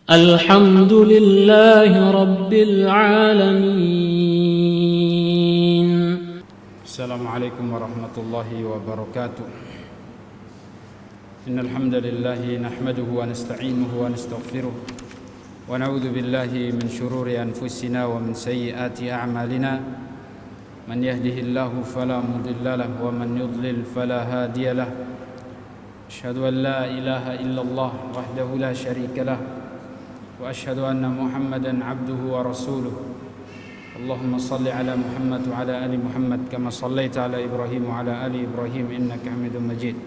الحمد لله رب العالمين. السلام عليكم ورحمة الله وبركاته. إن الحمد لله نحمده ونستعينه ونستغفره ونعوذ بالله من شرور أنفسنا ومن سيئات أعمالنا. من يهده الله فلا مضل له ومن يضلل فلا هادي له. أشهد أن لا إله إلا الله وحده لا شريك له وأشهد أن محمدا عبده ورسوله. اللهم صل على محمد وعلى آل محمد كما صليت على إبراهيم وعلى آل إبراهيم إنك حميد مجيد.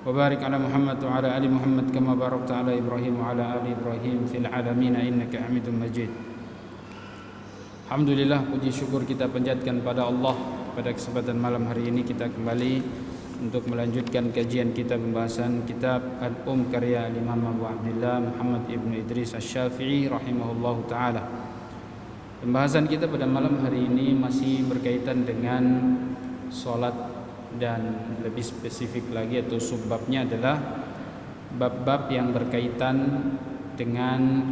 وبارك على محمد وعلى آل محمد كما باركت على إبراهيم وعلى آل إبراهيم في العالمين إنك حميد مجيد. Alhamdulillah, puji syukur kita panjatkan pada Allah. Pada kesempatan malam hari ini kita kembali untuk melanjutkan kajian kita pembahasan kitab karya Imam Abu Abdillah Muhammad ibn Idris Asy-Syafi'i rahimahullahu ta'ala. Pembahasan kita pada malam hari ini masih berkaitan dengan sholat, dan lebih spesifik lagi atau subbabnya adalah bab-bab yang berkaitan dengan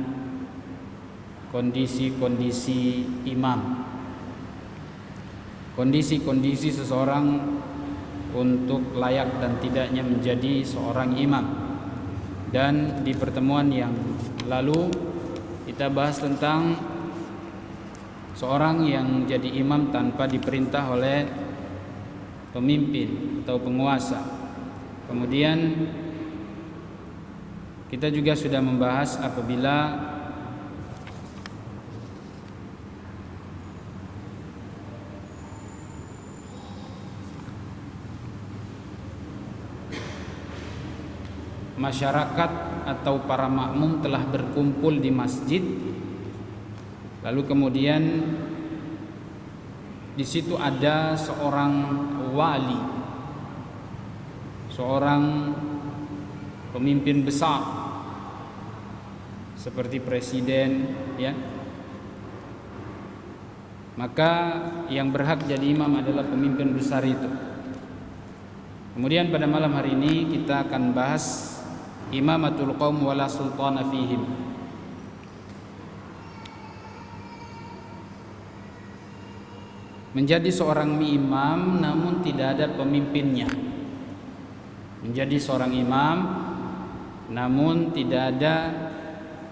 kondisi-kondisi imam, kondisi-kondisi seseorang untuk layak dan tidaknya menjadi seorang imam. Dan di pertemuan yang lalu kita bahas tentang seorang yang jadi imam tanpa diperintah oleh pemimpin atau penguasa. Kemudian kita juga sudah membahas apabila masyarakat atau para makmum telah berkumpul di masjid, lalu kemudian di situ ada seorang wali, seorang pemimpin besar seperti presiden, ya. Maka yang berhak jadi imam adalah pemimpin besar itu. Kemudian pada malam hari ini kita akan bahas imamatul qaum wala sultana fihim. Menjadi seorang imam namun tidak ada pemimpinnya. Menjadi seorang imam namun tidak ada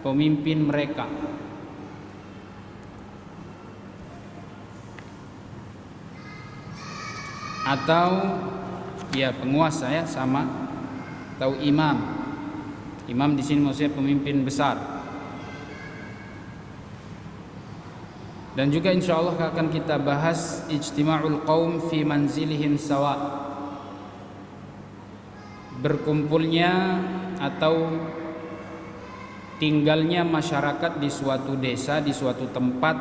pemimpin mereka. Atau ya penguasa, ya sama, atau imam. Imam di sini maksudnya pemimpin besar. Dan juga insyaallah akan kita bahas ijtima'ul qaum fi manzilihim sawa. Berkumpulnya atau tinggalnya masyarakat di suatu desa, di suatu tempat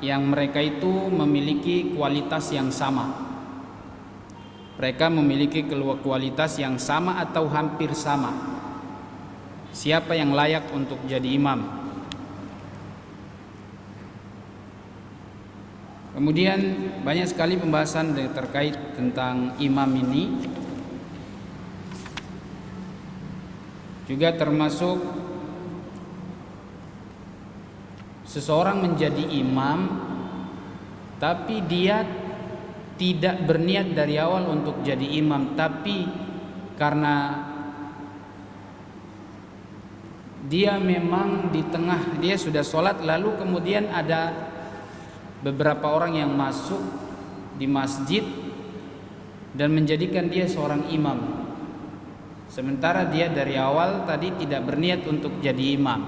yang mereka itu memiliki kualitas yang sama. Mereka memiliki kualitas yang sama atau hampir sama. Siapa yang layak untuk jadi imam? Kemudian banyak sekali pembahasan terkait tentang imam ini. Juga termasuk seseorang menjadi imam tapi dia tidak berniat dari awal untuk jadi imam, tapi karena dia memang di tengah, dia sudah sholat, lalu kemudian ada beberapa orang yang masuk di masjid dan menjadikan dia seorang imam, sementara dia dari awal tadi tidak berniat untuk jadi imam.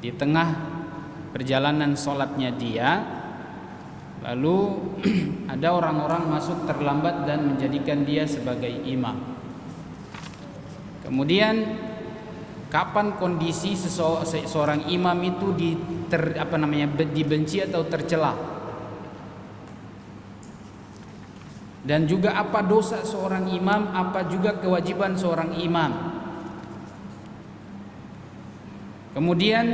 Di tengah perjalanan sholatnya dia, lalu ada orang-orang masuk terlambat dan menjadikan dia sebagai imam. Kemudian kapan kondisi seorang imam itu dibenci atau tercela? Dan juga apa dosa seorang imam, apa juga kewajiban seorang imam? Kemudian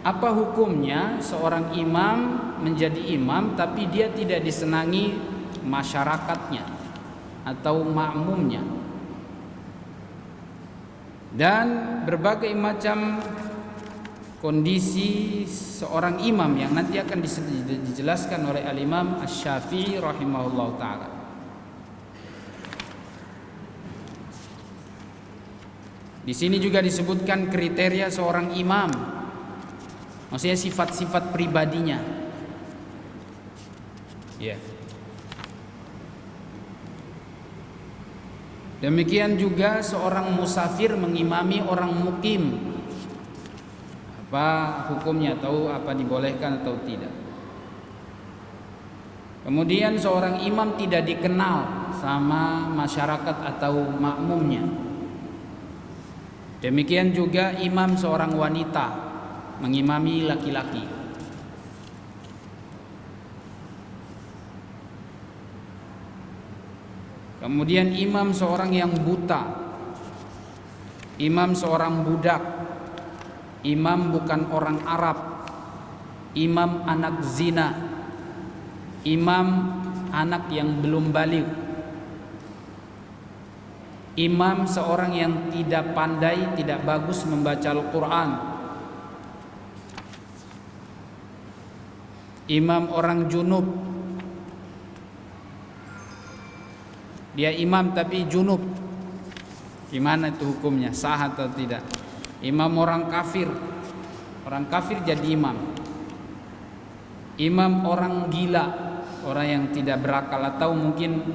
apa hukumnya seorang imam menjadi imam tapi dia tidak disenangi masyarakatnya atau makmumnya? dan berbagai macam kondisi seorang imam yang nanti akan dijelaskan oleh Al-Imam Asy-Syafi'i rahimahullah ta'ala. Di sini juga disebutkan kriteria seorang imam, maksudnya sifat-sifat pribadinya. Ya. Demikian juga seorang musafir mengimami orang mukim. Apa hukumnya, tahu apa dibolehkan atau tidak. Kemudian seorang imam tidak dikenal sama masyarakat atau makmumnya. Demikian juga imam seorang wanita mengimami laki-laki. Kemudian imam seorang yang buta, imam seorang budak, imam bukan orang Arab, imam anak zina, imam anak yang belum baligh, imam seorang yang tidak pandai, tidak bagus membaca Al-Quran, imam orang junub, dia imam tapi junub, gimana itu hukumnya, sah atau tidak? Imam orang kafir jadi imam. Imam orang gila, orang yang tidak berakal, atau mungkin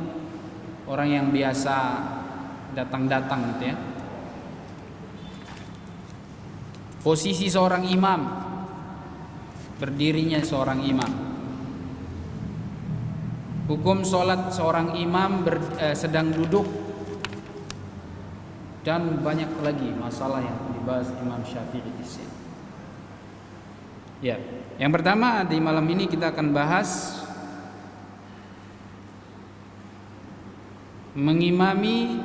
orang yang biasa datang-datang gitu ya. Posisi seorang imam, berdirinya seorang imam. Hukum sholat seorang imam sedang duduk, dan banyak lagi masalah yang dibahas Imam Syafi'i di sini. Ya, yang pertama di malam ini kita akan bahas mengimami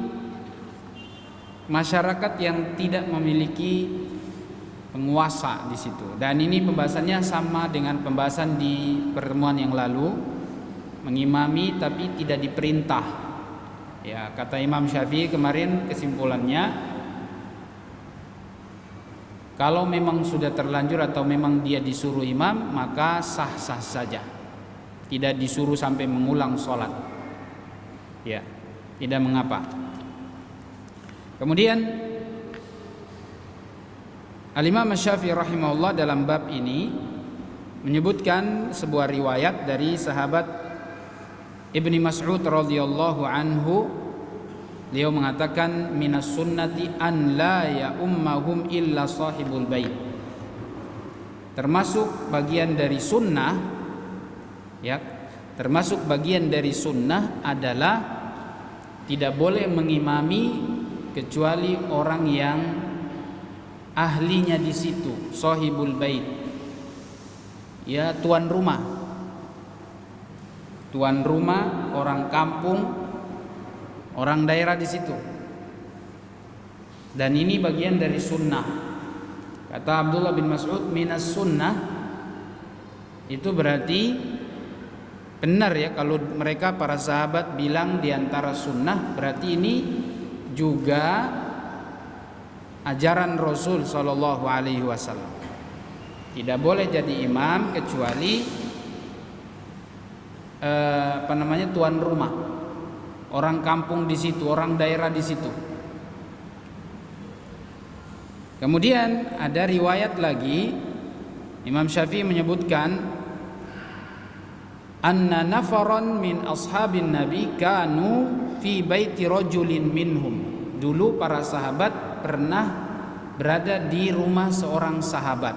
masyarakat yang tidak memiliki penguasa di situ. Dan ini pembahasannya sama dengan pembahasan di pertemuan yang lalu, mengimami tapi tidak diperintah. Ya, kata Imam Syafi'i kemarin kesimpulannya, kalau memang sudah terlanjur atau memang dia disuruh imam, maka sah-sah saja. Tidak disuruh sampai mengulang sholat. Ya, tidak mengapa. Kemudian Al-Imam Syafi'i rahimahullah dalam bab ini menyebutkan sebuah riwayat dari sahabat Ibni Mas'ud radhiyallahu anhu. Beliau mengatakan, minas sunnati an la ya ummahum illa sahibul bait. Termasuk bagian dari sunnah, ya, termasuk bagian dari sunnah adalah tidak boleh mengimami kecuali orang yang ahlinya di situ, sahibul bait. Ya, tuan rumah. Tuan rumah, orang kampung, orang daerah di situ. Dan ini bagian dari sunnah. Kata Abdullah bin Mas'ud, minas sunnah, itu berarti benar ya kalau mereka para sahabat bilang di antara sunnah, berarti ini juga ajaran Rasul sallallahu alaihi wasallam. Tidak boleh jadi imam kecuali tuan rumah, orang kampung di situ, orang daerah di situ. Kemudian ada riwayat lagi, Imam Syafi'i menyebutkan, anna nafaran min ashabin nabi kanu fi baiti rajulin minhum. Dulu para sahabat pernah berada di rumah seorang sahabat.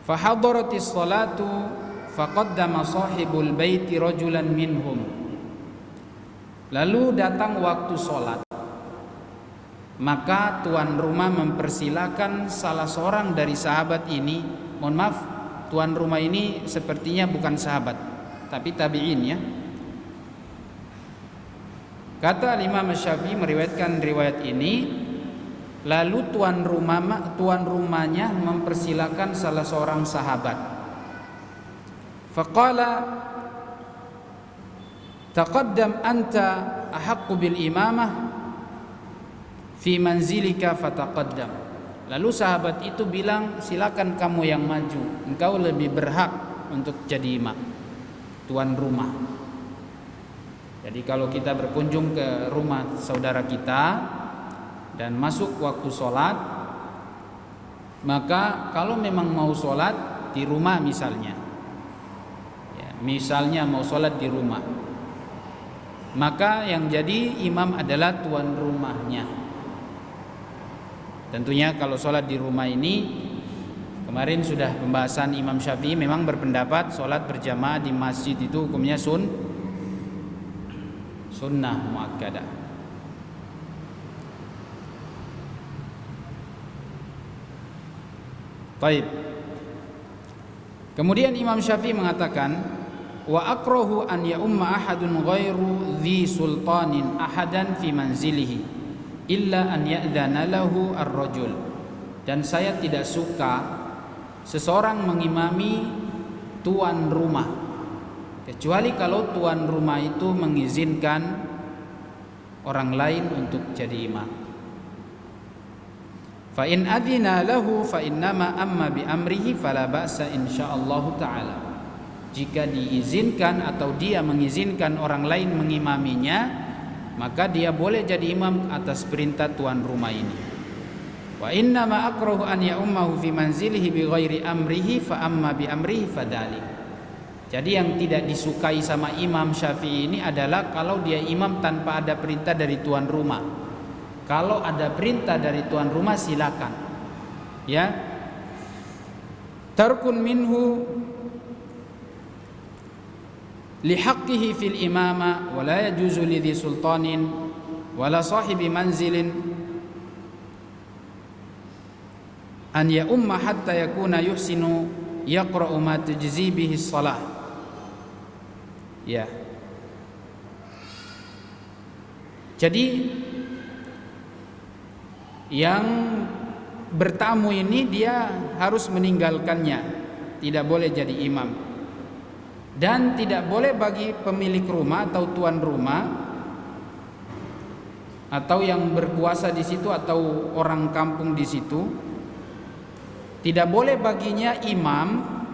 Fahadaratis salatu faqaddama sahibul baiti rajulan minhum. Lalu datang waktu sholat, maka tuan rumah mempersilakan salah seorang dari sahabat ini. Mohon maaf, tuan rumah ini sepertinya bukan sahabat, tapi tabi'in ya. Kata Imam Syafi'i meriwayatkan riwayat ini, lalu tuan rumahnya mempersilakan salah seorang sahabat. Faqala taqaddam anta ahaqqu bil imamah. fi manzilika fataqaddam. Lalu sahabat itu bilang, silakan kamu yang maju, engkau lebih berhak untuk jadi imam, tuan rumah. Jadi kalau kita berkunjung ke rumah saudara kita dan masuk waktu sholat, maka kalau memang mau sholat di rumah misalnya, misalnya mau sholat di rumah, maka yang jadi imam adalah tuan rumahnya. Tentunya kalau sholat di rumah ini, kemarin sudah pembahasan Imam Syafi'i memang berpendapat sholat berjamaah di masjid itu hukumnya sunnah muakkadah. Baik. Kemudian Imam Syafi'i mengatakan, wa akrahu an ya umma ahadun ghairu dhi sultanin ahadan fi manzilihi illa an ya'dhana lahu ar-rajul. Dan saya tidak suka seseorang mengimami tuan rumah, kecuali kalau tuan rumah itu mengizinkan orang lain untuk jadi imam. Fa in adzina lahu fa innama amma bi amrihi fala ba'sa insyaallah taala. Jika diizinkan atau dia mengizinkan orang lain mengimaminya, maka dia boleh jadi imam atas perintah tuan rumah ini. Wa inna ma akrahu an ya ummahu fi manzilihi bi ghairi amrihi fa amma bi amrihi fadalik. Jadi yang tidak disukai sama Imam Syafi'i ini adalah kalau dia imam tanpa ada perintah dari tuan rumah. Kalau ada perintah dari tuan rumah silakan. Ya. Tarkun minhu lihaqqihi fil imama wa la yajuzu li dhi sultanin wa la sahibi manzilin an ya umma hatta yakuna yuhsinu yaqra'u ma tujzi bihi shalah. Ya. Jadi yang bertamu ini dia harus meninggalkannya, tidak boleh jadi imam. Dan tidak boleh bagi pemilik rumah atau tuan rumah atau yang berkuasa di situ atau orang kampung di situ, tidak boleh baginya imam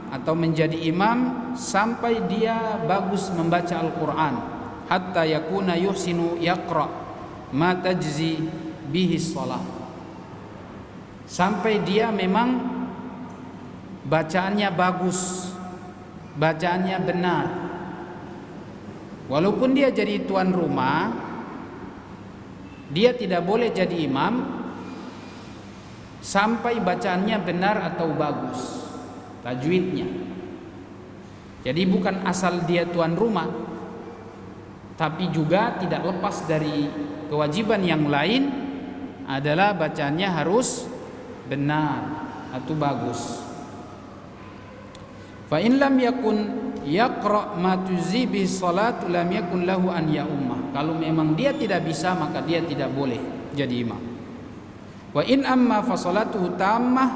atau menjadi imam sampai dia bagus membaca Al-Quran, hatta yakuna yuhsinu yaqra ma tajzi bihi shalah, sampai dia memang bacaannya bagus, bacaannya benar. Walaupun dia jadi tuan rumah, dia tidak boleh jadi imam sampai bacaannya benar atau bagus tajwidnya. Jadi bukan asal dia tuan rumah, tapi juga tidak lepas dari kewajiban yang lain adalah bacaannya harus benar atau bagus. Fa in lam yakun yaqra ma tuzibi salat lam yakun lahu an ya ummah. Kalau memang dia tidak bisa, maka dia tidak boleh jadi imam. Wa in amma fa salatuhu tammah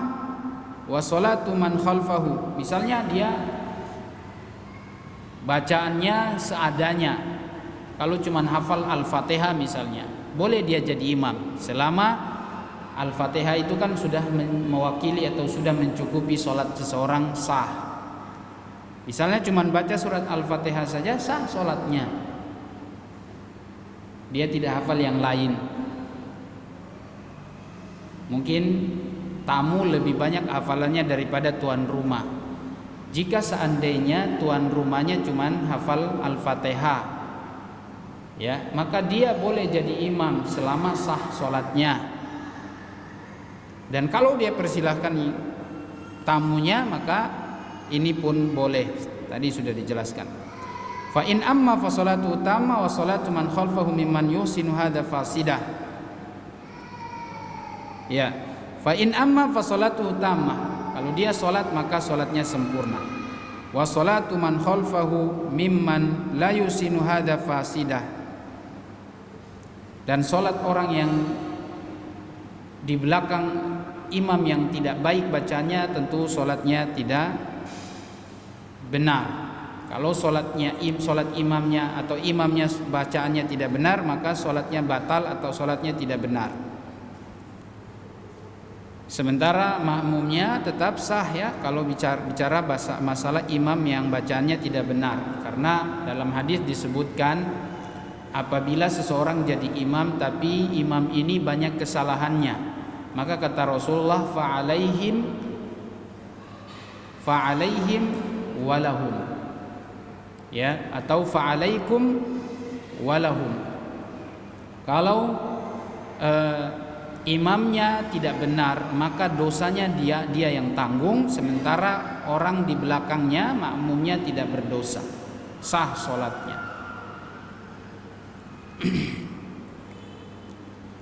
wa salatu man khalfahu. Misalnya dia bacaannya seadanya. Kalau cuma hafal Al-Fatihah misalnya, boleh dia jadi imam selama Al-Fatihah itu kan sudah mewakili atau sudah mencukupi salat seseorang sah. Misalnya cuma baca surat Al-Fatihah saja sah sholatnya, dia tidak hafal yang lain. Mungkin tamu lebih banyak hafalannya daripada tuan rumah. Jika seandainya tuan rumahnya cuma hafal Al-Fatihah, ya, maka dia boleh jadi imam selama sah sholatnya. Dan kalau dia persilahkan tamunya, maka ini pun boleh. Tadi sudah dijelaskan. Fa in amma fa salatu tamma wa salatu man khalfahu mimman yusinu hadza fasidah. Ya. Fa in amma fa salatu tamma. Kalau dia salat maka salatnya sempurna. Wa salatu man khalfahu mimman la yusinu hadza fasidah. Dan salat orang yang di belakang imam yang tidak baik bacanya, tentu salatnya tidak benar. Kalau salat imamnya atau imamnya bacaannya tidak benar, maka salatnya batal atau salatnya tidak benar. Sementara makmumnya tetap sah ya kalau bicara masalah imam yang bacaannya tidak benar. Karena dalam hadis disebutkan apabila seseorang jadi imam tapi imam ini banyak kesalahannya, maka kata Rasulullah fa'alaihim walahum, ya, atau fa'alaikum walahum. Kalau imamnya tidak benar, maka dosanya dia yang tanggung, sementara orang di belakangnya makmumnya tidak berdosa, sah sholatnya.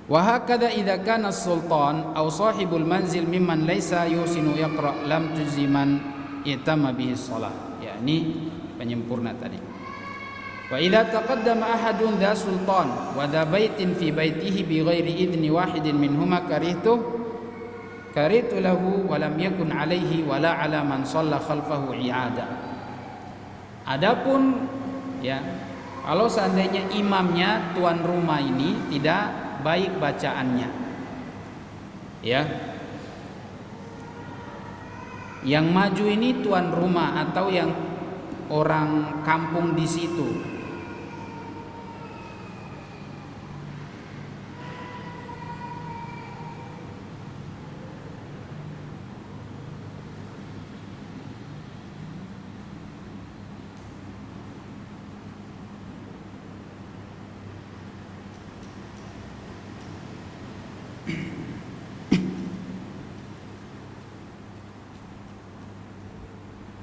Wa hakadha idza kana as-sultan aw sahibul manzil mimman laysa yusinu yaqra lam tuziman itama bihi shalah. Ya, ini penyempurna tadi. Wa idza taqaddama ahadun dha sultan wa dha baitin fi baitihi bi ghairi idni wahidin minhuma karitu lahu wa lam yakun alaihi wala ala man shalla khalfahu i'ada. Adapun ya, kalau seandainya imamnya tuan rumah ini tidak baik bacaannya, ya, yang maju ini tuan rumah atau yang orang kampung di situ,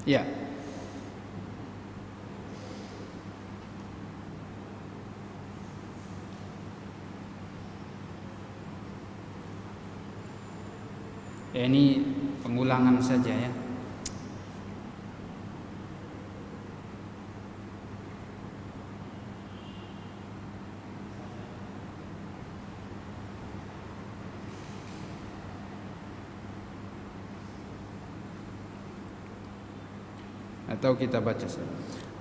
ya. Ya, ini pengulangan saja ya. Atau kita baca saja.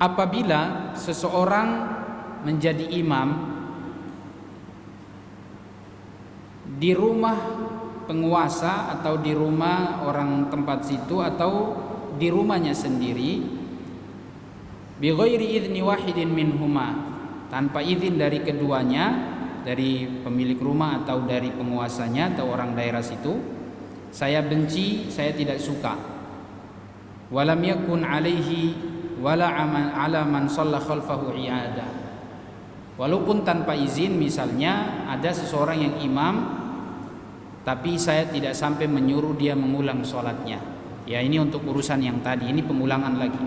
Apabila seseorang menjadi imam di rumah penguasa atau di rumah orang tempat situ atau di rumahnya sendiri, bi ghairi idzni wahidin minhuma, tanpa izin dari keduanya, dari pemilik rumah atau dari penguasanya atau orang daerah situ, saya benci, saya tidak suka. Walam yakun alaihi wala ala man shalla khalfahu i'ada. Walaupun tanpa izin, misalnya ada seseorang yang imam tapi saya tidak sampai menyuruh dia mengulang sholatnya. Ya, ini untuk urusan yang tadi, ini pengulangan lagi.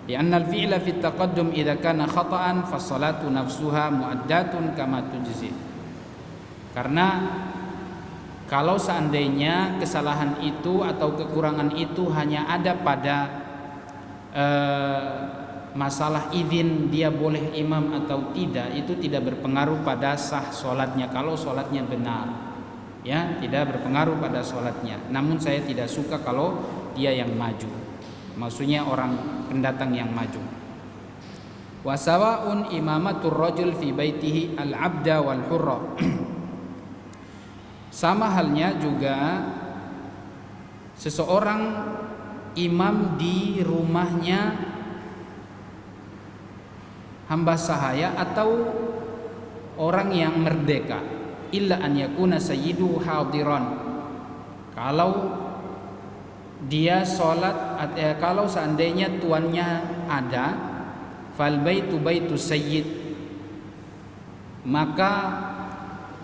Li'annal fi'la fit taqaddum idza kana khata'an fas-salatu nafsuha mu'addatun kama tujzi. Karena kalau seandainya kesalahan itu atau kekurangan itu hanya ada pada masalah izin dia boleh imam atau tidak, itu tidak berpengaruh pada sah sholatnya kalau sholatnya benar. Ya, tidak berpengaruh pada sholatnya. Namun saya tidak suka kalau dia yang maju, maksudnya orang pendatang yang maju. Wa sawa'un imamatur rajul fi baitihi al-'abda wal hurra. Sama halnya juga seseorang imam di rumahnya hamba sahaya atau orang yang merdeka, illa an yakuna sayyidu hadiran. Kalau dia sholat, kalau seandainya tuannya ada, fal baitu baitu sayyid, maka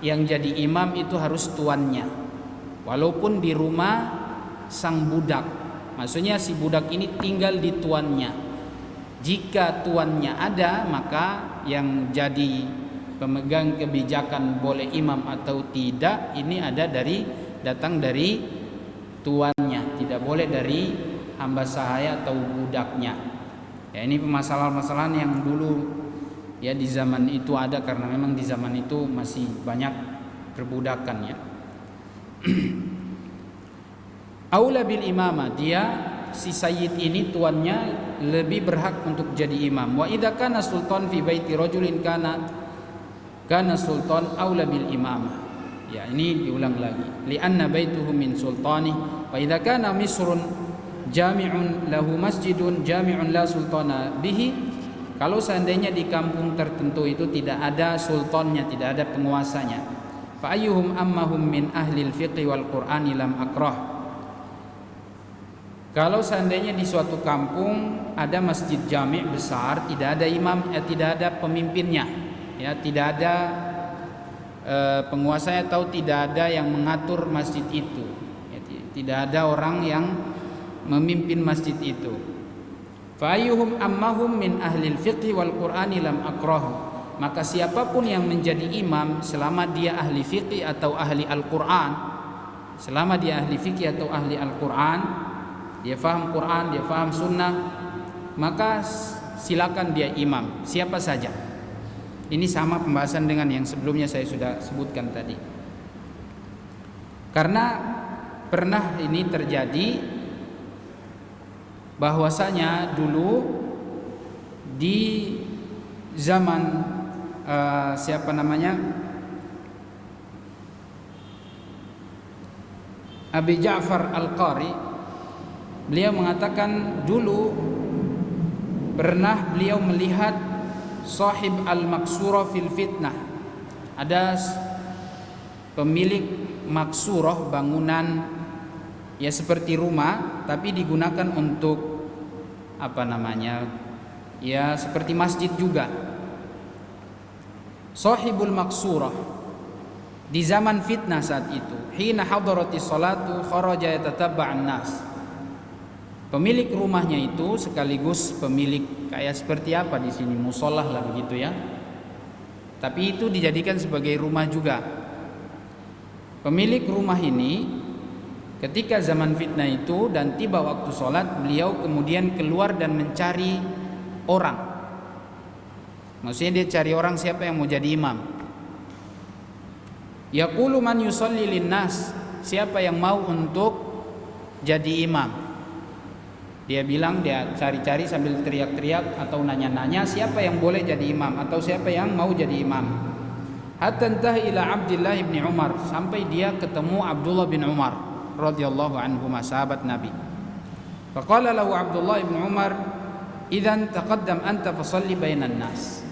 yang jadi imam itu harus tuannya, walaupun di rumah sang budak. Maksudnya si budak ini tinggal di tuannya. Jika tuannya ada, maka yang jadi pemegang kebijakan boleh imam atau tidak ini datang dari tuannya, tidak boleh dari hamba sahaya atau budaknya. Ya, ini permasalahan-permasalahan yang dulu ya di zaman itu ada, karena memang di zaman itu masih banyak perbudakan ya. Aula bil imamah, dia si sayyid ini tuannya lebih berhak untuk jadi imam. Wa idza kana sultan fi baiti rajulin kana sultan aula bil imamah. Ya, ini diulang lagi. Li'anna baituhu min sultani wa idza kana Misrun jami'un lahu masjidun jami'un la sultana bihi. Kalau seandainya di kampung tertentu itu tidak ada sultannya, tidak ada penguasanya, fa ayyuhum ammahum min ahli al-fiqh wal Qur'ani lam akrah. Kalau seandainya di suatu kampung ada masjid jami' besar, tidak ada imam, tidak ada pemimpinnya, ya, tidak ada penguasanya atau tidak ada yang mengatur masjid itu, ya, tidak ada orang yang memimpin masjid itu. Fa ayyuhum ammahum min ahli al-fiqh wal Qur'ani lam akrahu. Maka siapapun yang menjadi imam selama dia ahli fiqh atau ahli Al-Qur'an, selama dia ahli fiqh atau ahli Al-Qur'an, dia faham Quran, dia faham sunnah, maka silakan dia imam, siapa saja. Ini sama pembahasan dengan yang sebelumnya saya sudah sebutkan tadi. Karena pernah ini terjadi bahwasanya dulu di zaman siapa namanya, Abi Ja'far Al-Qari, beliau mengatakan dulu pernah beliau melihat sahib al-maksurah fil fitnah. Ada pemilik maksurah, bangunan ya seperti rumah tapi digunakan untuk apa namanya, ya seperti masjid juga. Sahibul maksurah di zaman fitnah saat itu, hina hadarati salatu kharaja yatatabba'an nas. Pemilik rumahnya itu sekaligus pemilik kayak seperti apa di sini, musolah lah begitu ya. Tapi itu dijadikan sebagai rumah juga. Pemilik rumah ini ketika zaman fitnah itu dan tiba waktu sholat, beliau kemudian keluar dan mencari orang. Maksudnya dia cari orang siapa yang mau jadi imam. Yaqulu man yusalli linnas, siapa yang mau untuk jadi imam. Dia bilang, dia cari-cari sambil teriak-teriak atau nanya-nanya siapa yang boleh jadi imam atau siapa yang mau jadi imam. Hatta intaha ila Abdullah bin Umar, sampai dia ketemu Abdullah bin Umar radhiyallahu anhuma, sahabat Nabi. Faqala lahu Abdullah bin Umar, "Idzan taqaddam anta fasalli bainan nas."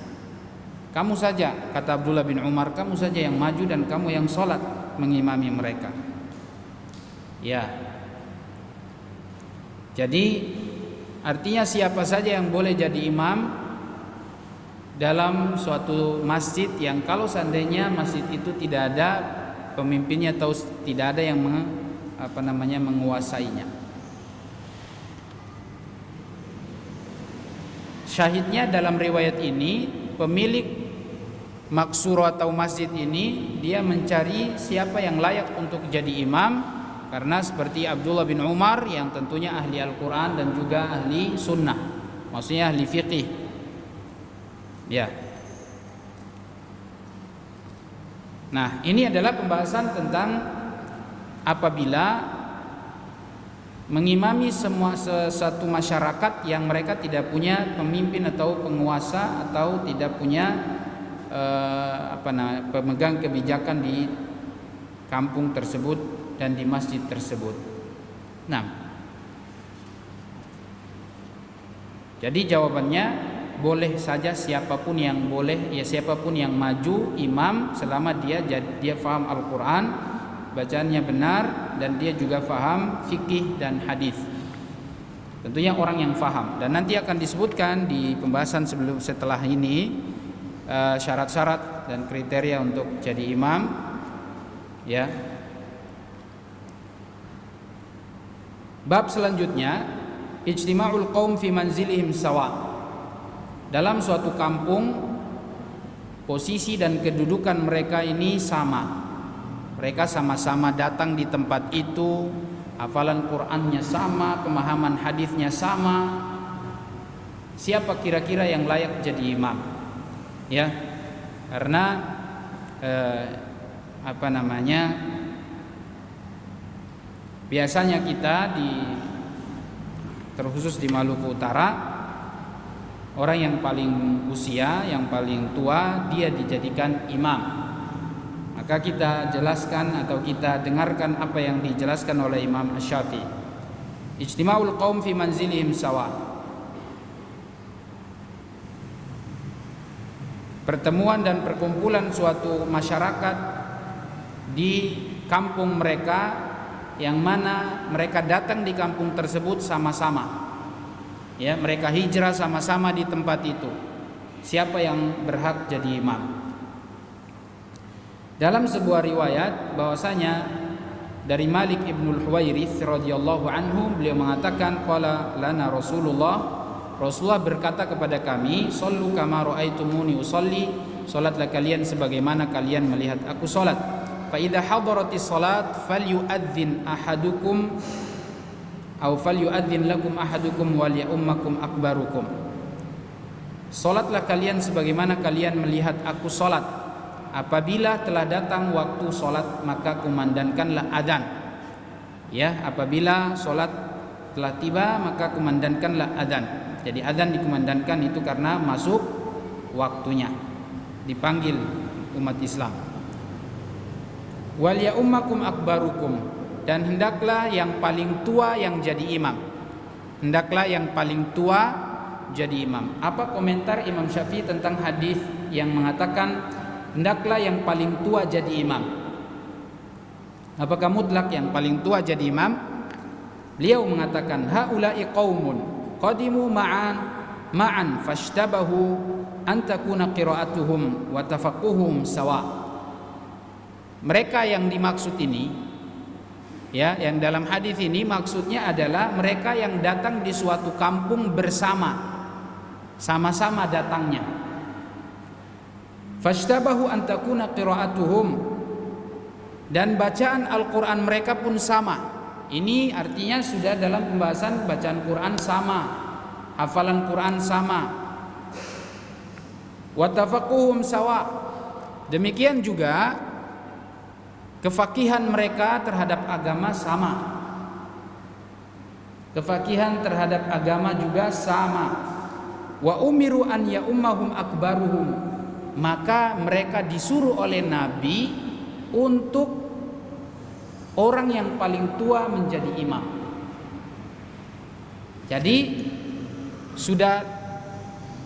Kamu saja, kata Abdullah bin Umar, kamu saja yang maju dan kamu yang salat mengimami mereka. Ya. Jadi artinya siapa saja yang boleh jadi imam dalam suatu masjid yang kalau seandainya masjid itu tidak ada pemimpinnya atau tidak ada yang menguasainya. Syahidnya dalam riwayat ini, pemilik maksurah atau masjid ini dia mencari siapa yang layak untuk jadi imam. Karena seperti Abdullah bin Umar yang tentunya ahli Al-Quran dan juga ahli sunnah, maksudnya ahli fiqih. Ya. Nah, ini adalah pembahasan tentang apabila mengimami semua satu masyarakat yang mereka tidak punya pemimpin atau penguasa atau tidak punya pemegang kebijakan di kampung tersebut dan di masjid tersebut. Nah, jadi jawabannya boleh saja siapapun yang boleh, ya siapapun yang maju imam selama dia faham Al-Quran, bacaannya benar dan dia juga faham fikih dan hadis. Tentunya orang yang faham, dan nanti akan disebutkan di pembahasan setelah ini syarat-syarat dan kriteria untuk jadi imam, ya. Bab selanjutnya, ijtima'ul qaum fi manzilihim sawa. Dalam suatu kampung, posisi dan kedudukan mereka ini sama. Mereka sama-sama datang di tempat itu, hafalan Qur'annya sama, pemahaman hadisnya sama. Siapa kira-kira yang layak jadi imam? Ya, karena biasanya kita terkhusus di Maluku Utara, orang yang paling usia, yang paling tua dia dijadikan imam. Maka kita jelaskan atau kita dengarkan apa yang dijelaskan oleh Imam Asy-Syafi'i. Ijtima'ul qaum fi manzilihim sawa. Pertemuan dan perkumpulan suatu masyarakat di kampung mereka, yang mana mereka datang di kampung tersebut sama-sama. Ya, mereka hijrah sama-sama di tempat itu. Siapa yang berhak jadi imam? Dalam sebuah riwayat bahwasanya dari Malik ibnul Huwairits radhiyallahu anhu, beliau mengatakan qala lana Rasulullah berkata kepada kami, sallu kama raaitumuni usolli, salatlah kalian sebagaimana kalian melihat aku salat. Fa idza hadaratis salat falyu'adzin ahadukum aw falyu'adzin lakum ahadukum wal ya'ummakum akbarukum. Salatlah kalian sebagaimana kalian melihat aku salat. Apabila telah datang waktu solat, maka kumandangkanlah adzan. Ya, apabila solat telah tiba, maka kumandangkanlah adzan. Jadi adzan dikumandangkan itu karena masuk waktunya, dipanggil umat Islam. Wal ya'ummakum akbarukum, dan hendaklah yang paling tua yang jadi imam. Hendaklah yang paling tua jadi imam. Apa komentar Imam Syafi'i tentang hadis yang mengatakan hendaklah yang paling tua jadi imam? Apakah mutlak yang paling tua jadi imam? Beliau mengatakan haula'i qaumun qadimu ma'an fashtabahu an takuna qira'atuhum wa tafaqquhum sawa. Mereka yang dimaksud ini, ya, yang dalam hadis ini maksudnya adalah mereka yang datang di suatu kampung bersama, sama-sama datangnya. Fashtabahu an takuna qira'atuhum, dan bacaan Al-Quran mereka pun sama. Ini artinya sudah dalam pembahasan bacaan Quran sama, hafalan Quran sama. Wa tafaqquhum sawa, demikian juga kefakihan mereka terhadap agama sama. Kefakihan terhadap agama juga sama. Wa umiru an ya'ummahum akbaruhum, maka mereka disuruh oleh Nabi untuk orang yang paling tua menjadi imam. Jadi sudah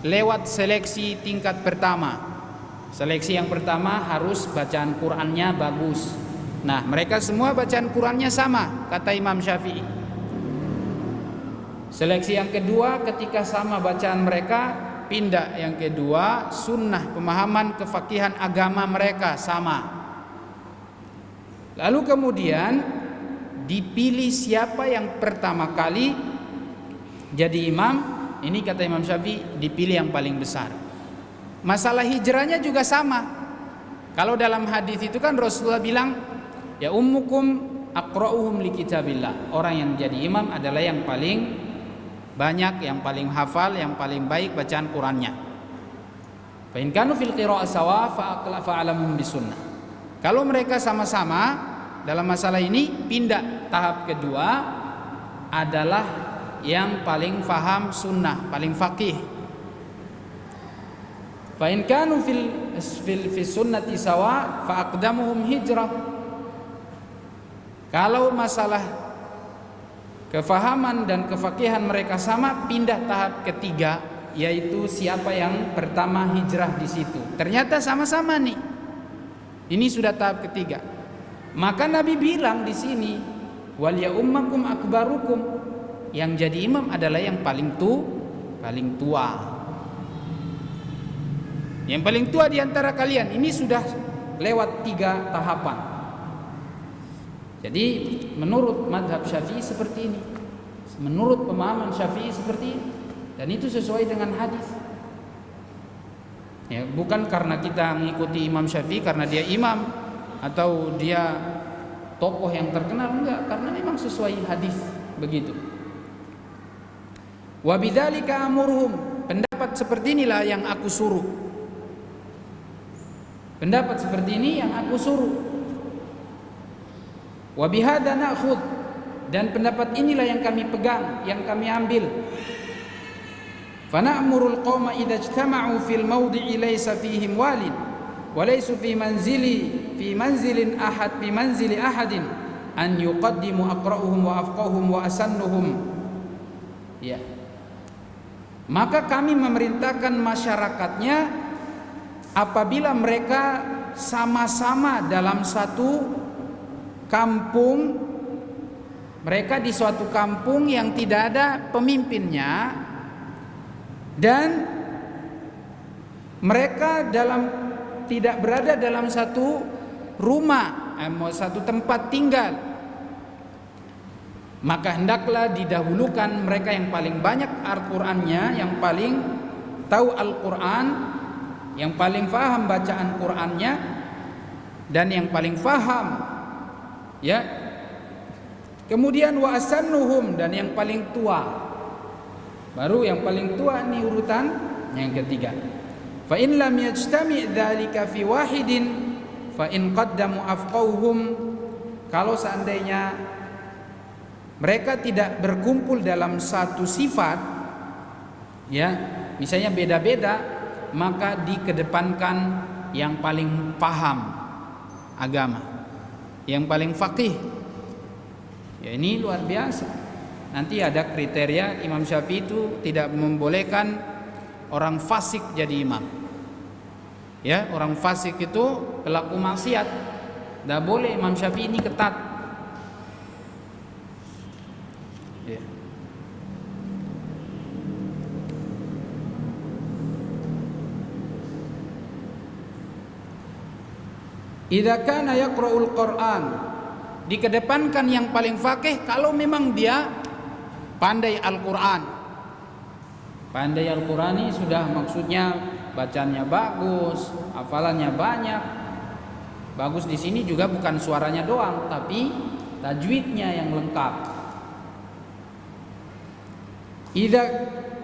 lewat seleksi tingkat pertama. Seleksi yang pertama harus bacaan Qur'annya bagus. Nah, mereka semua bacaan Qur'annya sama, kata Imam Syafi'i. Seleksi yang kedua, ketika sama bacaan mereka, pindah yang kedua, sunnah pemahaman kefakihan agama mereka sama. Lalu kemudian dipilih siapa yang pertama kali jadi imam. Ini kata Imam Syafi'i, dipilih yang paling besar. Masalah hijrahnya juga sama. Kalau dalam hadis itu kan Rasulullah bilang, ya ummukum aqra'uhum li kitabillah. Orang yang jadi imam adalah yang paling banyak, yang paling hafal, yang paling baik bacaan Qur'annya. Fa in kanu fil qira'ah sawa fa'alamuhum bisunnah. Kalau mereka sama-sama dalam masalah ini, pindah tahap kedua adalah yang paling faham sunnah, paling faqih. Fa in kanu fil sunnati sawa fa aqdamuhum hijrah. Kalau masalah kefahaman dan kefakihan mereka sama, pindah tahap ketiga, yaitu siapa yang pertama hijrah di situ. Ternyata sama-sama nih. Ini sudah tahap ketiga. Maka Nabi bilang di sini, wal ya ummakum akbarukum, yang jadi imam adalah yang paling tua. Yang paling tua di antara kalian. Ini sudah lewat 3 tahapan. Jadi menurut mazhab Syafi'i seperti ini. Menurut pemahaman Syafi'i seperti ini. Dan itu sesuai dengan hadis. Ya, bukan karena kita mengikuti Imam Syafi'i karena dia imam atau dia tokoh yang terkenal, enggak, karena memang sesuai hadis begitu. Wa bidzalika amurhum, pendapat seperti inilah yang aku suruh. Pendapat seperti ini yang aku suruh. Wa bihadza na'khudh, dan pendapat inilah yang kami pegang, yang kami ambil. Fana'murul qauma idza ijtama'u fil mawdi'i laysa fihim walid wa laysu fi fi manzili ahadin an yuqaddimu aqra'uhum wa afqahuhum wa asannuhum. Ya. Maka kami memerintahkan masyarakatnya apabila mereka sama-sama dalam satu kampung, mereka di suatu kampung yang tidak ada pemimpinnya, dan mereka tidak berada dalam satu rumah, satu tempat tinggal, maka hendaklah didahulukan mereka yang paling banyak Al-Qur'annya, yang paling tahu Al-Qur'an, yang paling faham bacaan Qur'annya, dan yang paling faham, ya. Kemudian wa asannuhum, dan yang paling tua. Baru yang paling tua ini urutan yang ketiga. Fa in lam yajtami' dzalika fi wahidin fa in qaddamu afqahuhum. Kalau seandainya mereka tidak berkumpul dalam satu sifat, ya, misalnya beda-beda, maka dikedepankan yang paling paham agama, yang paling faqih. Ya, ini luar biasa. Nanti ada kriteria Imam Syafi'i itu tidak membolehkan orang fasik jadi imam. Ya, orang fasik itu pelaku maksiat, tidak boleh. Imam Syafi'i ini ketat. Ya. Idza kana yaqra'ul Qur'an, dikedepankan yang paling faqih kalau memang dia pandai Al-Qur'an. Pandai Al-Qur'an ini sudah maksudnya bacanya bagus, hafalannya banyak. Bagus di sini juga bukan suaranya doang, tapi tajwidnya yang lengkap.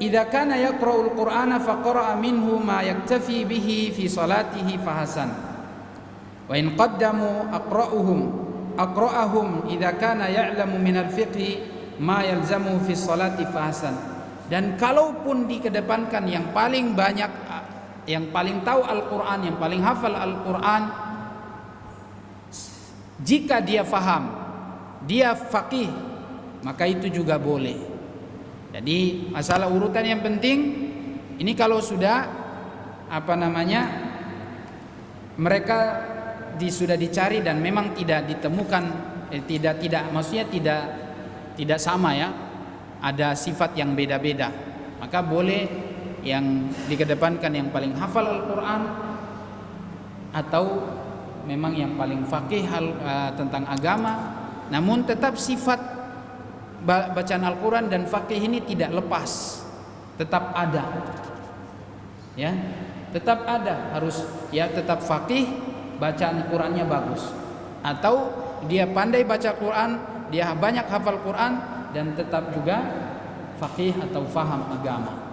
Idza kana yaqra'ul Qur'ana faqara'a minhu ma yaktafi bihi fi salatihi fahasan. Wa in qaddamu aqra'ahum idza kana ya'lamu min al-fiqhi ma yalzamu fi salati fahasan. Dan kalaupun dikedepankan yang paling banyak, yang paling tahu Al-Qur'an, yang paling hafal Al-Qur'an, jika dia faham, dia faqih, maka itu juga boleh. Jadi masalah urutan yang penting ini kalau sudah mereka sudah dicari dan memang tidak ditemukan, maksudnya tidak sama, ya, ada sifat yang beda-beda, maka boleh yang dikedepankan yang paling hafal Al-Qur'an atau memang yang paling faqih tentang agama, namun tetap sifat bacaan Al-Quran dan faqih ini tidak lepas, tetap ada, ya, tetap ada, harus, ya, tetap faqih, bacaan Qurannya bagus, atau dia pandai baca Quran, dia banyak hafal Quran, dan tetap juga faqih atau faham agama.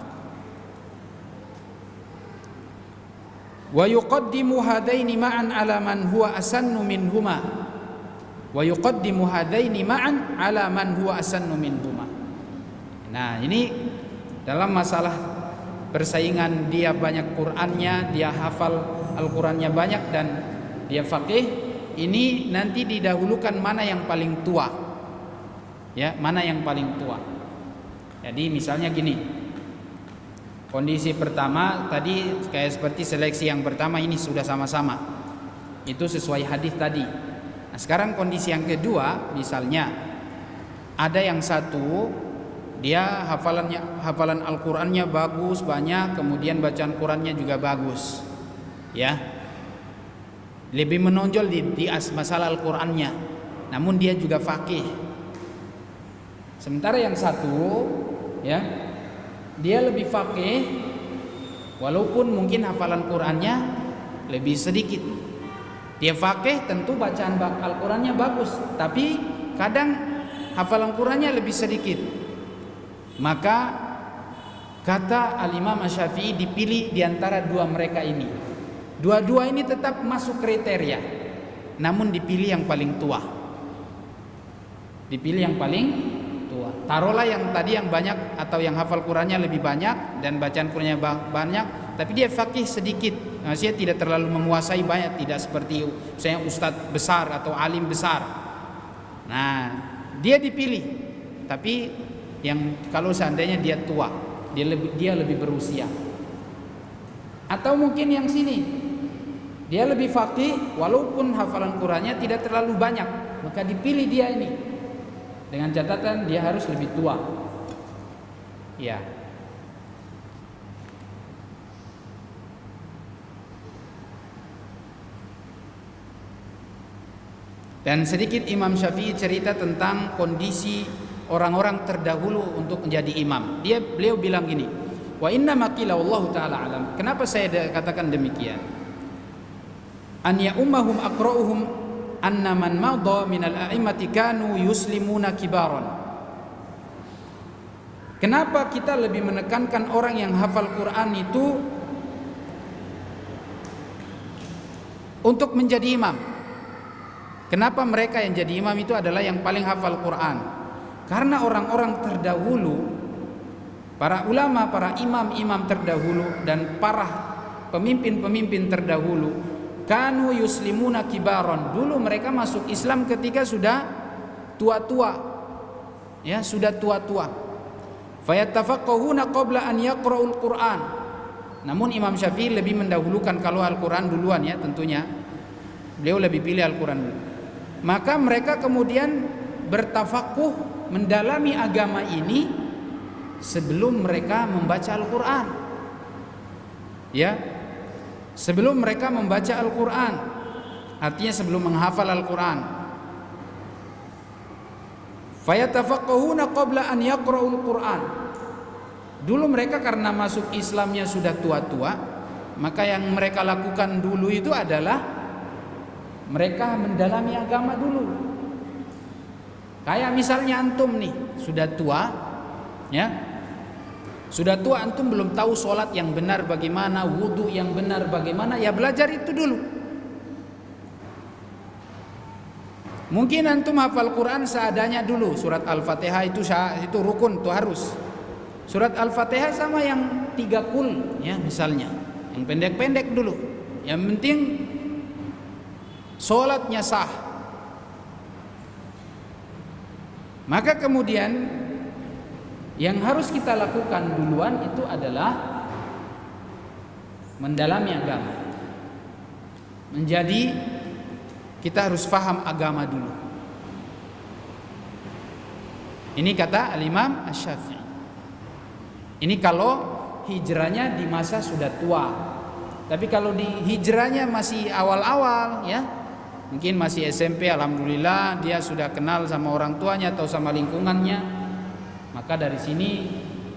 Wa yuqaddimu hadaini ma'an ala man huwa asannu minhuma. Wa yuqaddimu hadaini ma'an ala man huwa asannu minhuma. Nah, ini dalam masalah persaingan, dia banyak Qur'annya, dia hafal Al-Qur'annya banyak dan dia faqih, ini nanti didahulukan mana yang paling tua. Ya, mana yang paling tua. Jadi misalnya gini. Kondisi pertama tadi kayak seperti seleksi yang pertama ini sudah sama-sama. Itu sesuai hadis tadi. Nah, sekarang kondisi yang kedua, misalnya ada yang satu dia hafalan Al-Qur'annya bagus banyak, kemudian bacaan Qur'annya juga bagus, ya, lebih menonjol di masalah Al-Qur'annya, namun dia juga faqih. Sementara yang satu, ya, dia lebih faqih walaupun mungkin hafalan Qur'annya lebih sedikit. Dia faqih, tentu bacaan Al-Qur'annya bagus, tapi kadang hafalan Qur'annya lebih sedikit. Maka kata Al-Imam Syafi'i dipilih di antara dua mereka ini. Dua-dua ini tetap masuk kriteria, namun dipilih yang paling tua. Dipilih yang paling tua. Taruhlah yang tadi yang banyak atau yang hafal Qur'annya lebih banyak dan bacaan Qur'annya banyak, tapi dia faqih sedikit, maksudnya tidak terlalu menguasai banyak, tidak seperti misalnya ustadz besar atau alim besar. Nah, dia dipilih. Tapi yang kalau seandainya dia tua, dia lebih berusia. Atau mungkin yang sini, dia lebih faqih walaupun hafalan Qur'annya tidak terlalu banyak, maka dipilih dia ini. Dengan catatan dia harus lebih tua. Ya. Dan sedikit Imam Syafi'i cerita tentang kondisi orang-orang terdahulu untuk menjadi imam. Beliau bilang gini, wa inna maqila wallahu ta'ala alam. Kenapa saya katakan demikian? An ya'ummahum aqra'uhum anna man madha minal a'immati kanu yuslimuna kibaran. Kenapa kita lebih menekankan orang yang hafal Quran itu untuk menjadi imam? Kenapa mereka yang jadi imam itu adalah yang paling hafal Quran? Karena orang-orang terdahulu, para ulama, para imam-imam terdahulu dan para pemimpin-pemimpin terdahulu, kanu yuslimuna kibaron. Dulu mereka masuk Islam ketika sudah tua-tua. Ya, sudah tua-tua. Fayattafaqqahuna qabla an yaqra'ul Qur'an. Namun Imam Syafi'i lebih mendahulukan kalau Al-Qur'an duluan ya tentunya. Beliau lebih pilih Al-Qur'an dulu. Maka mereka kemudian bertafakuh mendalami agama ini sebelum mereka membaca Al-Qur'an. Ya. Sebelum mereka membaca Al-Qur'an. Artinya sebelum menghafal Al-Qur'an. Fayatafaqqahuna qabla an yaqra'ul Qur'an. Dulu mereka karena masuk Islamnya sudah tua-tua, maka yang mereka lakukan dulu itu adalah mereka mendalami agama dulu. Kayak misalnya antum nih sudah tua, ya, sudah tua antum belum tahu sholat yang benar bagaimana, wudhu yang benar bagaimana, ya belajar itu dulu. Mungkin antum hafal Quran seadanya dulu, surat Al-Fatihah itu rukun, itu harus. Surat Al-Fatihah sama yang 3 kul, ya misalnya, yang pendek-pendek dulu. Yang penting sholatnya sah. Maka kemudian yang harus kita lakukan duluan itu adalah mendalami agama. Menjadi kita harus faham agama dulu. Ini kata Al-Imam Asy-Syafi'i. Ini kalau hijrahnya di masa sudah tua. Tapi kalau di hijrahnya masih awal-awal ya, mungkin masih SMP, alhamdulillah dia sudah kenal sama orang tuanya atau sama lingkungannya, maka dari sini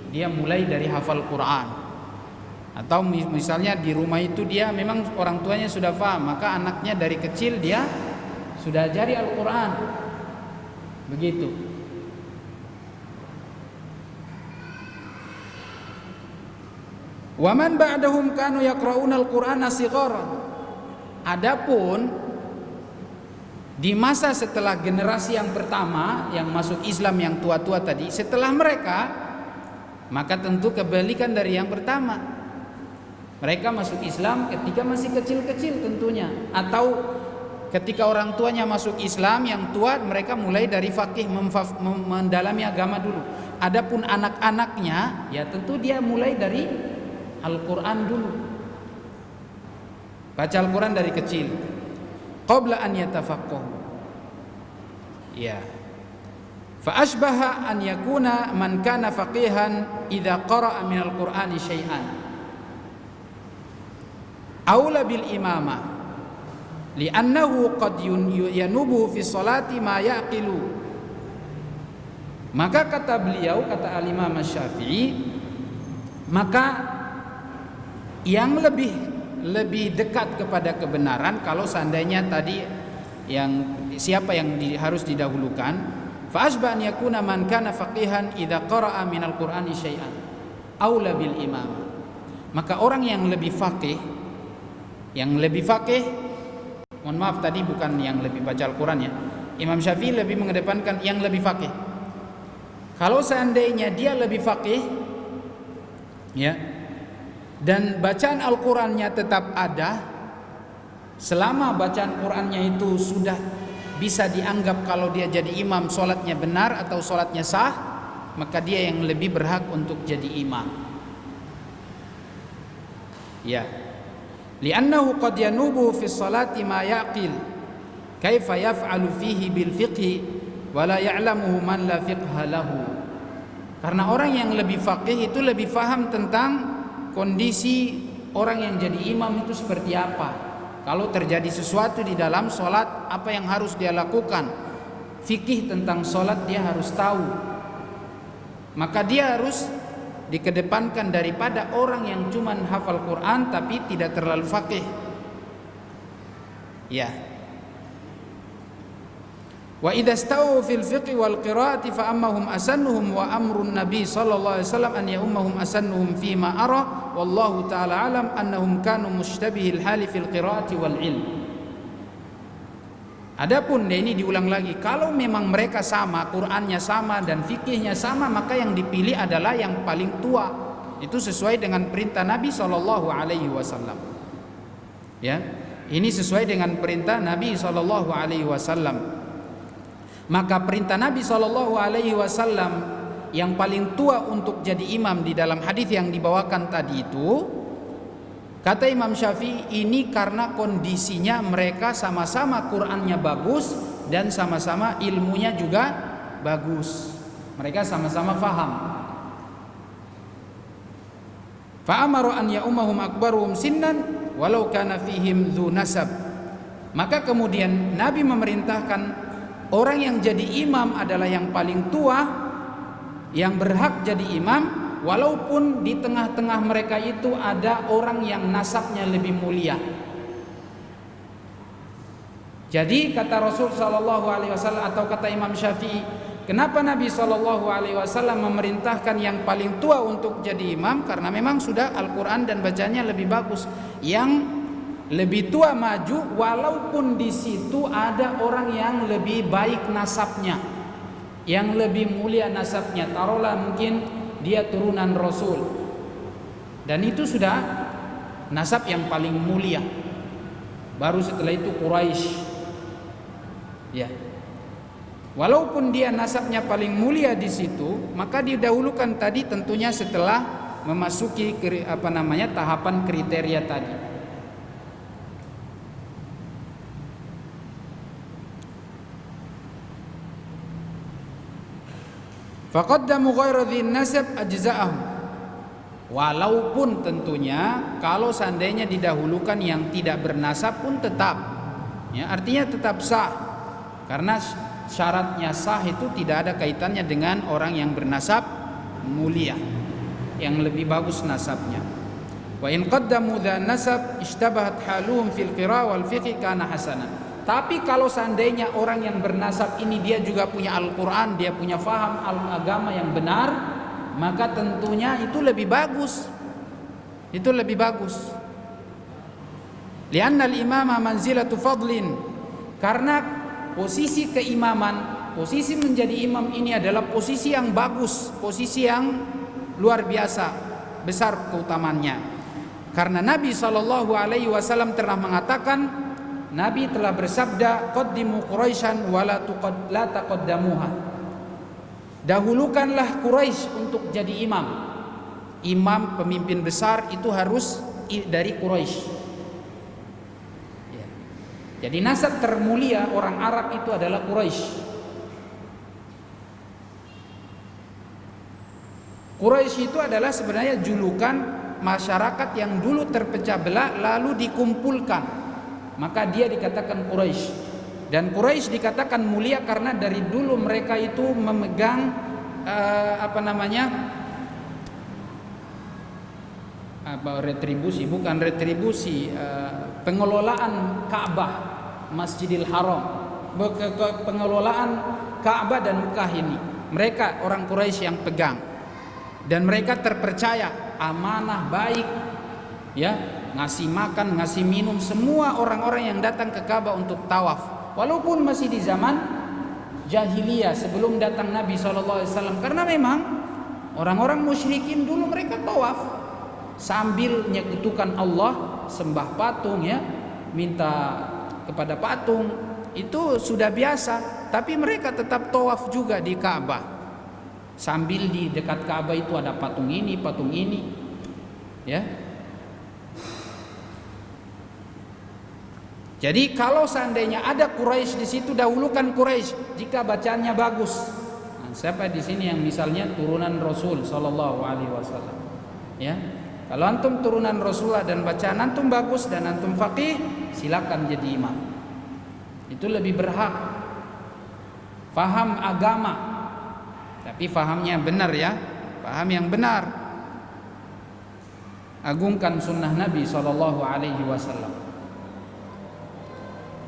dia mulai dari hafal Quran. Atau misalnya di rumah itu dia memang orang tuanya sudah paham, maka anaknya dari kecil dia sudah ajari Al-Quran. Begitu. Wa man ba'dahum kanu yaqra'una al-Qur'ana sigharan. Adapun di masa setelah generasi yang pertama yang masuk Islam yang tua-tua tadi, setelah mereka, maka tentu kebalikan dari yang pertama. Mereka masuk Islam ketika masih kecil-kecil tentunya, atau ketika orang tuanya masuk Islam yang tua, mereka mulai dari faqih mendalami agama dulu. Adapun anak-anaknya, ya tentu dia mulai dari Al-Quran dulu, baca Al-Quran dari kecil, qabla an yatafaqqahu. Ya. Fa asbaha an yakuna man kana faqihan idza qara'a min al-Qur'ani syai'an aula bil imamah li'annahu qad yanubu fi sholati ma yaqilu. Maka kata beliau, kata Al-Imam Asy-Syafi'i, maka yang lebih dekat kepada kebenaran kalau seandainya tadi yang siapa yang harus didahulukan, fa asba an yakuna man kana faqihan idza qara'a minal qur'ani syai'an aula bil imam. Maka orang yang lebih faqih, mohon maaf tadi bukan yang lebih baca Al-Quran ya, Imam Syafi'i lebih mengedepankan yang lebih faqih. Kalau seandainya dia lebih faqih, ya, dan bacaan Al-Qur'annya tetap ada, selama bacaan Qur'annya itu sudah bisa dianggap kalau dia jadi imam sholatnya benar atau sholatnya sah, maka dia yang lebih berhak untuk jadi imam. Ya, li'annahu qad yanubu fi sholati ma yaqil kaifa yaf'alu fihi bil fiqhi wa la ya'lamuhu man la fiqha lahu. Karena orang yang lebih faqih itu lebih faham tentang kondisi orang yang jadi imam itu seperti apa. Kalau terjadi sesuatu di dalam sholat, apa yang harus dia lakukan? Fikih tentang sholat dia harus tahu. Maka dia harus dikedepankan daripada orang yang cuma hafal Quran tapi tidak terlalu faqih. Ya. Wa idza stawu fil fiqhi wal qiraati fa ammahum asannuhum wa amrun nabi sallallahu alaihi wasallam an yaummahum asannuhum fi ma ara wallahu taala alam annahum kanu mushtabihil hali fil qiraati wal ilm. Adapun ini diulang lagi, kalau memang mereka sama, Qur'annya sama dan fikihnya sama, maka yang dipilih adalah yang paling tua. Itu sesuai dengan perintah Nabi sallallahu alaihi wasallam. Ya. Ini sesuai dengan perintah Nabi sallallahu alaihi wasallam. Maka perintah Nabi sallallahu alaihi wasallam yang paling tua untuk jadi imam di dalam hadis yang dibawakan tadi itu, kata Imam Syafi'i, ini karena kondisinya mereka sama-sama Qur'annya bagus dan sama-sama ilmunya juga bagus. Mereka sama-sama faham. Fa amara an ya'ummahum akbaruhum sinnan walau kana fihim dzu nasab. Maka kemudian Nabi memerintahkan orang yang jadi imam adalah yang paling tua, yang berhak jadi imam, walaupun di tengah-tengah mereka itu ada orang yang nasabnya lebih mulia. Jadi kata Rasul sallallahu alaihi wasallam atau kata Imam Syafi'i, kenapa Nabi sallallahu alaihi wasallam memerintahkan yang paling tua untuk jadi imam? Karena memang sudah Al-Qur'an dan bacanya lebih bagus. Yang lebih tua maju walaupun di situ ada orang yang lebih baik nasabnya, yang lebih mulia nasabnya. Taruhlah mungkin dia turunan Rasul, dan itu sudah nasab yang paling mulia. Baru setelah itu Quraisy. Ya. Walaupun dia nasabnya paling mulia di situ, maka didahulukan tadi tentunya setelah memasuki tahapan kriteria tadi. Faqaddamu ghaira dzin nasab ajza'ahum. Walaupun tentunya kalau seandainya didahulukan yang tidak bernasab pun tetap, ya, artinya tetap sah. Karena syaratnya sah itu tidak ada kaitannya dengan orang yang bernasab mulia, yang lebih bagus nasabnya. Wa in qaddamu dzan nasab ishtabahat haluhum fil qira wal fiqh kana hasanan. Tapi kalau seandainya orang yang bernasab ini dia juga punya Al-Quran, dia punya faham agama yang benar, maka tentunya itu lebih bagus. Itu lebih bagus. Lianna al-imama manzilatu fadlin. Karena posisi keimaman, posisi menjadi imam ini adalah posisi yang bagus, posisi yang luar biasa, besar keutamaannya. Karena Nabi SAW telah mengatakan, Nabi telah bersabda, qaddimu Quraisyan wa la taqaddamuha. Dahulukanlah Quraisy untuk jadi imam. Imam, pemimpin besar itu harus dari Quraisy. Ya. Jadi nasab termulia orang Arab itu adalah Quraisy. Quraisy itu adalah sebenarnya julukan masyarakat yang dulu terpecah belah lalu dikumpulkan. Maka dia dikatakan Quraisy. Dan Quraisy dikatakan mulia karena dari dulu mereka itu memegang pengelolaan Ka'bah, Masjidil Haram, pengelolaan Ka'bah dan Mekah ini. Mereka orang Quraisy yang pegang. Dan mereka terpercaya amanah baik, ya. Ngasih makan, ngasih minum semua orang-orang yang datang ke Ka'bah untuk tawaf. Walaupun masih di zaman jahiliyah sebelum datang Nabi SAW. Karena memang orang-orang musyrikin dulu mereka tawaf. sambil menyekutukan Allah, sembah patung ya, minta kepada patung, itu sudah biasa. Tapi mereka tetap tawaf juga di Ka'bah, sambil di dekat Ka'bah itu ada patung ini ya. Jadi kalau seandainya ada Quraisy di situ, dahulukan Quraisy jika bacaannya bagus. Nah, siapa di sini yang misalnya turunan Rasul sallallahu alaihi wasallam? Ya. Kalau antum turunan Rasulullah dan bacaan antum bagus dan antum faqih, silakan jadi imam. Itu lebih berhak. Faham agama. Tapi fahamnya benar ya. Paham yang benar. Agungkan sunnah Nabi sallallahu alaihi wasallam.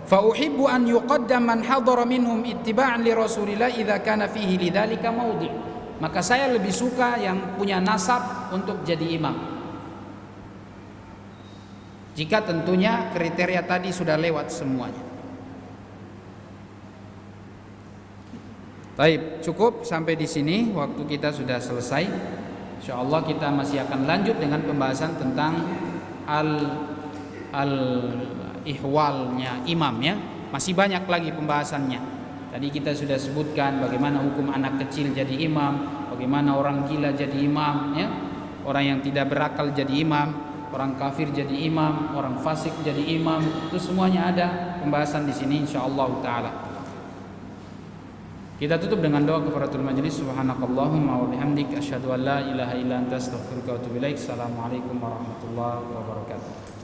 Fa uhibbu an yuqaddam man hadara minhum ittiba'an li Rasulillah idza kana fihi lidzalika maudhi'. Maka saya lebih suka yang punya nasab untuk jadi imam, jika tentunya kriteria tadi sudah lewat semuanya. Baik, cukup sampai di sini, waktu kita sudah selesai. Insyaallah kita masih akan lanjut dengan pembahasan tentang ihwalnya imam ya. Masih banyak lagi pembahasannya. Tadi kita sudah sebutkan bagaimana hukum anak kecil jadi imam, bagaimana orang gila jadi imam ya, orang yang tidak berakal jadi imam, orang kafir jadi imam, orang fasik jadi imam. Itu semuanya ada pembahasan di sini insyaallah taala. Kita tutup dengan doa kafaratul majelis. Subhanakallahumma wa bihamdik asyhadu an la ilaha illa anta astaghfiruka wa atubu ilaik. Assalamualaikum warahmatullahi wabarakatuh.